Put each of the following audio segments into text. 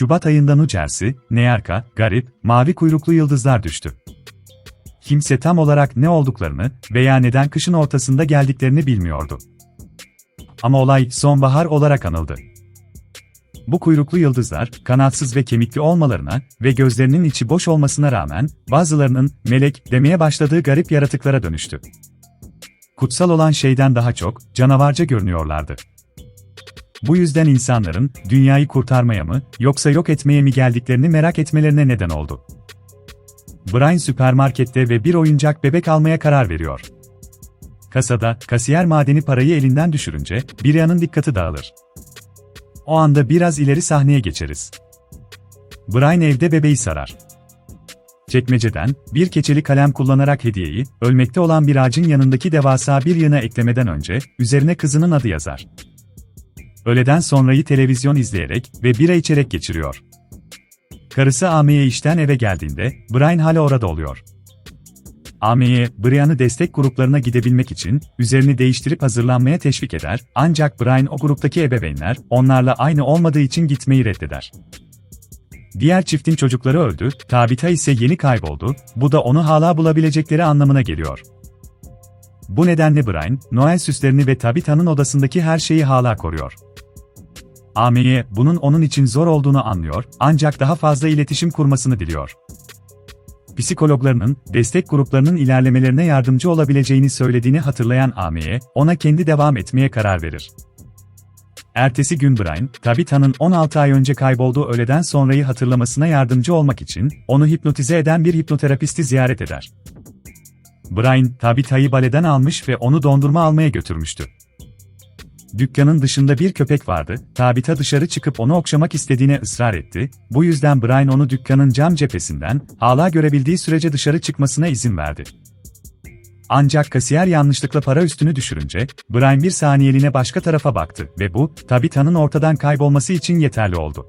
Şubat ayında New Jersey, New garip, mavi kuyruklu yıldızlar düştü. Kimse tam olarak ne olduklarını veya neden kışın ortasında geldiklerini bilmiyordu. Ama olay sonbahar olarak anıldı. Bu kuyruklu yıldızlar, kanatsız ve kemikli olmalarına ve gözlerinin içi boş olmasına rağmen, bazılarının melek demeye başladığı garip yaratıklara dönüştü. Kutsal olan şeyden daha çok, canavarca görünüyorlardı. Bu yüzden insanların, dünyayı kurtarmaya mı, yoksa yok etmeye mi geldiklerini merak etmelerine neden oldu. Brian süpermarkette ve bir oyuncak bebek almaya karar veriyor. Kasada, kasiyer madeni parayı elinden düşürünce, Brian'ın dikkati dağılır. O anda biraz ileri sahneye geçeriz. Brian evde bebeği sarar. Çekmeceden, bir keçeli kalem kullanarak hediyeyi, ölmekte olan bir ağacın yanındaki devasa bir yığına eklemeden önce, üzerine kızının adı yazar. Öğleden sonrayı televizyon izleyerek ve bira içerek geçiriyor. Karısı Amy'ye işten eve geldiğinde, Brian hala orada oluyor. Amy'ye, Brian'ı destek gruplarına gidebilmek için, üzerini değiştirip hazırlanmaya teşvik eder, ancak Brian o gruptaki ebeveynler, onlarla aynı olmadığı için gitmeyi reddeder. Diğer çiftin çocukları öldü, Tabitha ise yeni kayboldu, bu da onu hala bulabilecekleri anlamına geliyor. Bu nedenle Brian, Noel süslerini ve Tabitha'nın odasındaki her şeyi hala koruyor. Amy'ye, bunun onun için zor olduğunu anlıyor, ancak daha fazla iletişim kurmasını diliyor. Psikologlarının, destek gruplarının ilerlemelerine yardımcı olabileceğini söylediğini hatırlayan Amy'ye, ona kendi devam etmeye karar verir. Ertesi gün Brian, Tabitha'nın 16 ay önce kaybolduğu öğleden sonrayı hatırlamasına yardımcı olmak için, onu hipnotize eden bir hipnoterapisti ziyaret eder. Brian, Tabitha'yı baleden almış ve onu dondurma almaya götürmüştü. Dükkanın dışında bir köpek vardı, Tabitha dışarı çıkıp onu okşamak istediğine ısrar etti, bu yüzden Brian onu dükkanın cam cephesinden, hala görebildiği sürece dışarı çıkmasına izin verdi. Ancak kasiyer yanlışlıkla para üstünü düşürünce, Brian bir saniyeliğine başka tarafa baktı ve bu, Tabitha'nın ortadan kaybolması için yeterli oldu.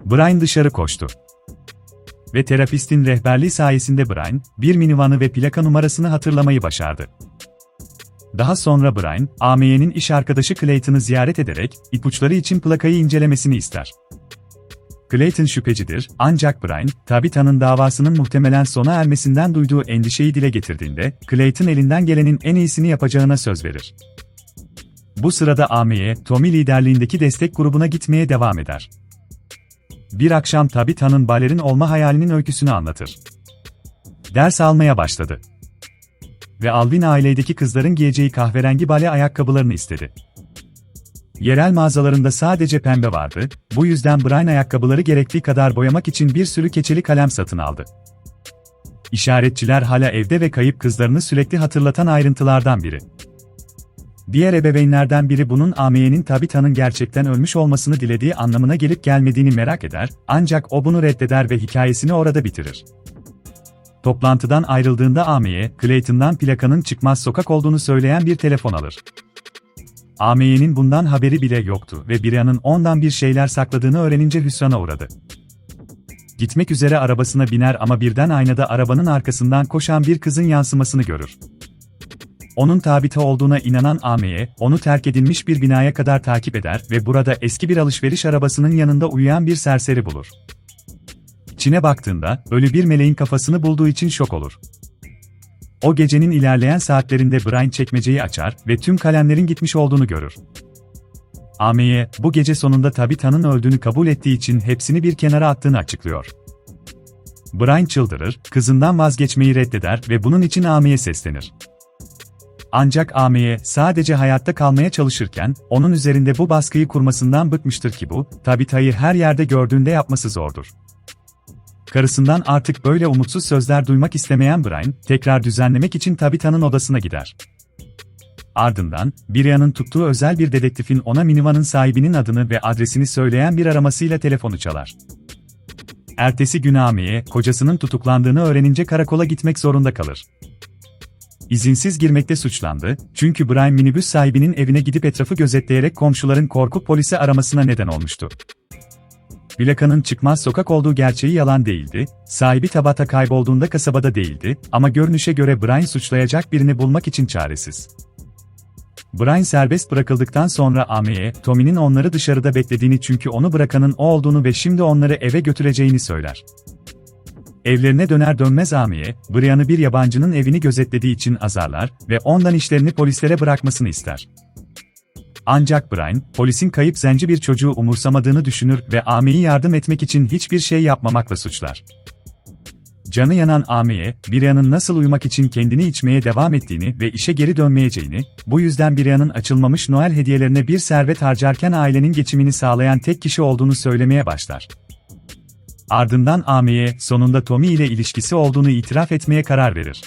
Brian dışarı koştu. Ve terapistin rehberliği sayesinde Brian, bir minivanı ve plaka numarasını hatırlamayı başardı. Daha sonra Brian, Amy'nin iş arkadaşı Clayton'ı ziyaret ederek, ipuçları için plakayı incelemesini ister. Clayton şüphecidir, ancak Brian, Tabitha'nın davasının muhtemelen sona ermesinden duyduğu endişeyi dile getirdiğinde, Clayton elinden gelenin en iyisini yapacağına söz verir. Bu sırada Amy'ye, Tommy liderliğindeki destek grubuna gitmeye devam eder. Bir akşam Tabitha'nın balerin olma hayalinin öyküsünü anlatır. Ders almaya başladı. Ve Alvin ailedeki kızların giyeceği kahverengi bale ayakkabılarını istedi. Yerel mağazalarında sadece pembe vardı, bu yüzden Brian ayakkabıları gerektiği kadar boyamak için bir sürü keçeli kalem satın aldı. İşaretçiler hala evde ve kayıp kızlarını sürekli hatırlatan ayrıntılardan biri. Diğer ebeveynlerden biri bunun Amy'nin Tabitha'nın gerçekten ölmüş olmasını dilediği anlamına gelip gelmediğini merak eder, ancak o bunu reddeder ve hikayesini orada bitirir. Toplantıdan ayrıldığında Amy'ye, Clayton'dan plakanın çıkmaz sokak olduğunu söyleyen bir telefon alır. Amy'nin bundan haberi bile yoktu ve Brian'ın ondan bir şeyler sakladığını öğrenince hüsrana uğradı. Gitmek üzere arabasına biner ama birden aynada arabanın arkasından koşan bir kızın yansımasını görür. Onun Tabitha olduğuna inanan Amy'ye, onu terk edilmiş bir binaya kadar takip eder ve burada eski bir alışveriş arabasının yanında uyuyan bir serseri bulur. İçine baktığında, ölü bir meleğin kafasını bulduğu için şok olur. O gecenin ilerleyen saatlerinde Brian çekmeceyi açar ve tüm kalemlerin gitmiş olduğunu görür. Amy'ye, bu gece sonunda Tabitha'nın öldüğünü kabul ettiği için hepsini bir kenara attığını açıklıyor. Brian çıldırır, kızından vazgeçmeyi reddeder ve bunun için Amy'ye seslenir. Ancak Amy'ye, sadece hayatta kalmaya çalışırken, onun üzerinde bu baskıyı kurmasından bıkmıştır ki bu, Tabitha'yı her yerde gördüğünde yapması zordur. Karısından artık böyle umutsuz sözler duymak istemeyen Brian, tekrar düzenlemek için Tabitha'nın odasına gider. Ardından, Brian'ın tuttuğu özel bir dedektifin ona minivanın sahibinin adını ve adresini söyleyen bir aramasıyla telefonu çalar. Ertesi gün Amy'ye, kocasının tutuklandığını öğrenince karakola gitmek zorunda kalır. İzinsiz girmekte suçlandı, çünkü Brian minibüs sahibinin evine gidip etrafı gözetleyerek komşuların korkup polisi aramasına neden olmuştu. Plakanın çıkmaz sokak olduğu gerçeği yalan değildi, sahibi Tabitha kaybolduğunda kasabada değildi ama görünüşe göre Brian suçlayacak birini bulmak için çaresiz. Brian serbest bırakıldıktan sonra Amy'ye, Tommy'nin onları dışarıda beklediğini çünkü onu bırakanın o olduğunu ve şimdi onları eve götüreceğini söyler. Evlerine döner dönmez Amy'ye, Brian'ı bir yabancının evini gözetlediği için azarlar ve ondan işlerini polislere bırakmasını ister. Ancak Brian, polisin kayıp zenci bir çocuğu umursamadığını düşünür ve Amy'yi yardım etmek için hiçbir şey yapmamakla suçlar. Canı yanan Amy'ye, Brian'ın nasıl uyumak için kendini içmeye devam ettiğini ve işe geri dönmeyeceğini, bu yüzden Brian'ın açılmamış Noel hediyelerine bir servet harcarken ailenin geçimini sağlayan tek kişi olduğunu söylemeye başlar. Ardından Amy'ye sonunda Tommy ile ilişkisi olduğunu itiraf etmeye karar verir.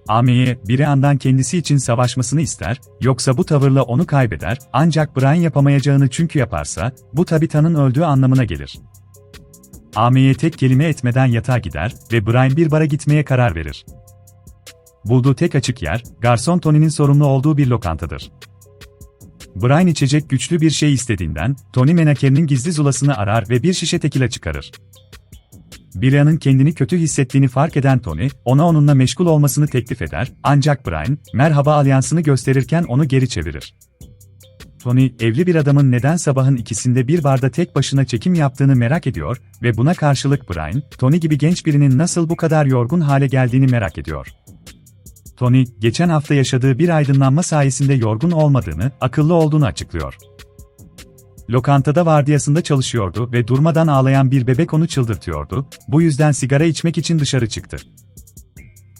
Amy'ye, Brian'dan kendisi için savaşmasını ister, yoksa bu tavırla onu kaybeder, ancak Brian yapamayacağını çünkü yaparsa, bu Tabitha'nın öldüğü anlamına gelir. Amy'ye tek kelime etmeden yatağa gider ve Brian bir bara gitmeye karar verir. Bulduğu tek açık yer, garson Tony'nin sorumlu olduğu bir lokantadır. Brian içecek güçlü bir şey istediğinden, Tony menakerinin gizli zulasını arar ve bir şişe tekila çıkarır. Brian'ın kendini kötü hissettiğini fark eden Tony, ona onunla meşgul olmasını teklif eder, ancak Brian, merhaba alyansını gösterirken onu geri çevirir. Tony, evli bir adamın neden sabahın ikisinde bir barda tek başına çekim yaptığını merak ediyor ve buna karşılık Brian, Tony gibi genç birinin nasıl bu kadar yorgun hale geldiğini merak ediyor. Tony, geçen hafta yaşadığı bir aydınlanma sayesinde yorgun olmadığını, akıllı olduğunu açıklıyor. Lokantada vardiyasında çalışıyordu ve durmadan ağlayan bir bebek onu çıldırtıyordu, bu yüzden sigara içmek için dışarı çıktı.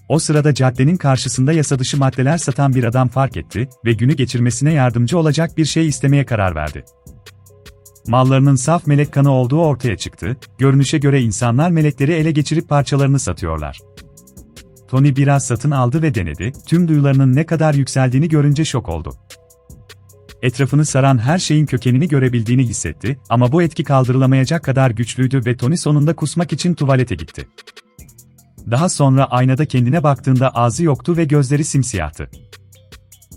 O sırada caddenin karşısında yasadışı maddeler satan bir adam fark etti ve günü geçirmesine yardımcı olacak bir şey istemeye karar verdi. Mallarının saf melek kanı olduğu ortaya çıktı, görünüşe göre insanlar melekleri ele geçirip parçalarını satıyorlar. Tony biraz satın aldı ve denedi, tüm duyularının ne kadar yükseldiğini görünce şok oldu. Etrafını saran her şeyin kökenini görebildiğini hissetti ama bu etki kaldırılamayacak kadar güçlüydü ve Tony sonunda kusmak için tuvalete gitti. Daha sonra aynada kendine baktığında ağzı yoktu ve gözleri simsiyahtı.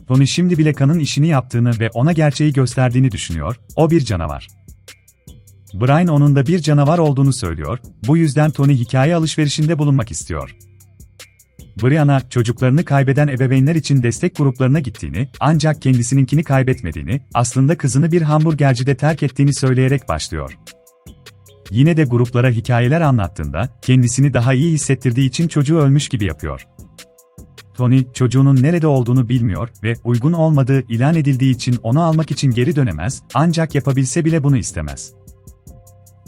Tony şimdi bile kanın işini yaptığını ve ona gerçeği gösterdiğini düşünüyor, o bir canavar. Brian onun da bir canavar olduğunu söylüyor, bu yüzden Tony hikaye alışverişinde bulunmak istiyor. Brian'a, çocuklarını kaybeden ebeveynler için destek gruplarına gittiğini, ancak kendisininkini kaybetmediğini, aslında kızını bir hamburgercide terk ettiğini söyleyerek başlıyor. Yine de gruplara hikayeler anlattığında, kendisini daha iyi hissettirdiği için çocuğu ölmüş gibi yapıyor. Tony, çocuğunun nerede olduğunu bilmiyor ve uygun olmadığı ilan edildiği için onu almak için geri dönemez, ancak yapabilse bile bunu istemez.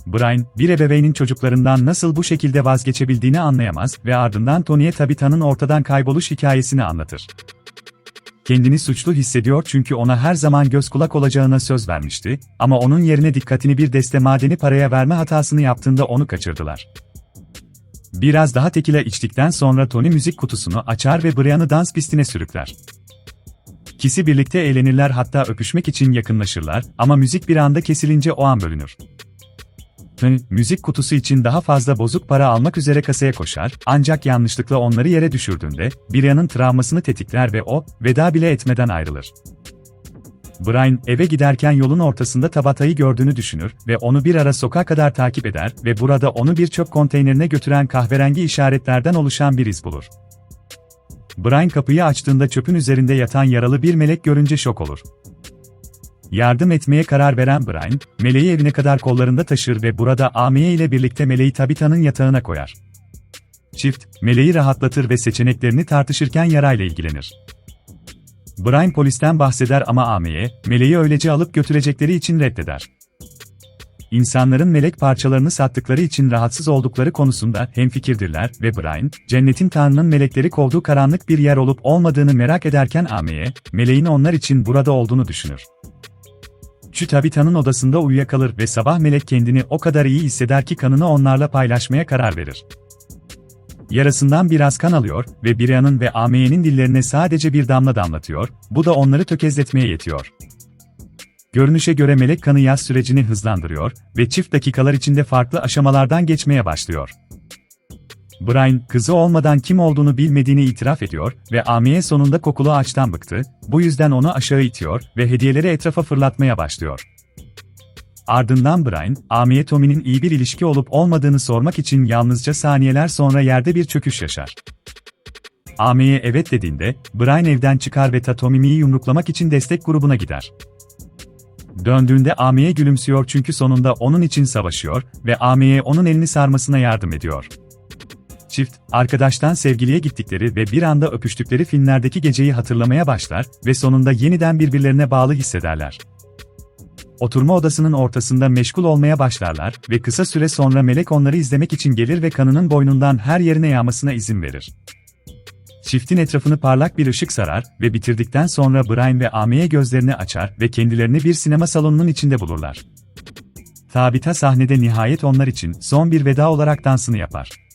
Brian, bir ebeveynin çocuklarından nasıl bu şekilde vazgeçebildiğini anlayamaz ve ardından Tony'ye Tabitha'nın ortadan kayboluş hikayesini anlatır. Kendini suçlu hissediyor çünkü ona her zaman göz kulak olacağına söz vermişti ama onun yerine dikkatini bir deste madeni paraya verme hatasını yaptığında onu kaçırdılar. Biraz daha tekila içtikten sonra Tony müzik kutusunu açar ve Brian'ı dans pistine sürükler. İkisi birlikte eğlenirler, hatta öpüşmek için yakınlaşırlar ama müzik bir anda kesilince o an bölünür. Tony, müzik kutusu için daha fazla bozuk para almak üzere kasaya koşar, ancak yanlışlıkla onları yere düşürdüğünde, Brian'ın travmasını tetikler ve o, veda bile etmeden ayrılır. Brian, eve giderken yolun ortasında Tabitha'yı gördüğünü düşünür ve onu bir ara sokağa kadar takip eder ve burada onu bir çöp konteynerine götüren kahverengi işaretlerden oluşan bir iz bulur. Brian kapıyı açtığında çöpün üzerinde yatan yaralı bir melek görünce şok olur. Yardım etmeye karar veren Brian, meleği evine kadar kollarında taşır ve burada Amye ile birlikte meleği Tabitha'nın yatağına koyar. Çift, meleği rahatlatır ve seçeneklerini tartışırken yarayla ilgilenir. Brian polisten bahseder ama Amye, meleği öylece alıp götürecekleri için reddeder. İnsanların melek parçalarını sattıkları için rahatsız oldukları konusunda hemfikirdirler ve Brian, cennetin Tanrı'nın melekleri kovduğu karanlık bir yer olup olmadığını merak ederken Amye, meleğin onlar için burada olduğunu düşünür. Tabitha'nın odasında uyuyakalır ve sabah melek kendini o kadar iyi hisseder ki kanını onlarla paylaşmaya karar verir. Yarasından biraz kan alıyor ve Brian'ın ve Amye'nin dillerine sadece bir damla damlatıyor, bu da onları tökezletmeye yetiyor. Görünüşe göre melek kanı yaz sürecini hızlandırıyor ve çift dakikalar içinde farklı aşamalardan geçmeye başlıyor. Brian, kızı olmadan kim olduğunu bilmediğini itiraf ediyor ve Amye sonunda kokulu ağaçtan bıktı, bu yüzden onu aşağı itiyor ve hediyeleri etrafa fırlatmaya başlıyor. Ardından Brian, Amye Tommy'nin iyi bir ilişki olup olmadığını sormak için yalnızca saniyeler sonra yerde bir çöküş yaşar. Amy'ye evet dediğinde, Brian evden çıkar ve Tatomimi'yi yumruklamak için destek grubuna gider. Döndüğünde Amy'ye gülümsüyor çünkü sonunda onun için savaşıyor ve Amy'ye onun elini sarmasına yardım ediyor. Çift, arkadaştan sevgiliye gittikleri ve bir anda öpüştükleri filmlerdeki geceyi hatırlamaya başlar ve sonunda yeniden birbirlerine bağlı hissederler. Oturma odasının ortasında meşgul olmaya başlarlar ve kısa süre sonra melek onları izlemek için gelir ve kanının boynundan her yerine yağmasına izin verir. Çiftin etrafını parlak bir ışık sarar ve bitirdikten sonra Brian ve Amy'ye gözlerini açar ve kendilerini bir sinema salonunun içinde bulurlar. Tabitha sahnede nihayet onlar için son bir veda olarak dansını yapar.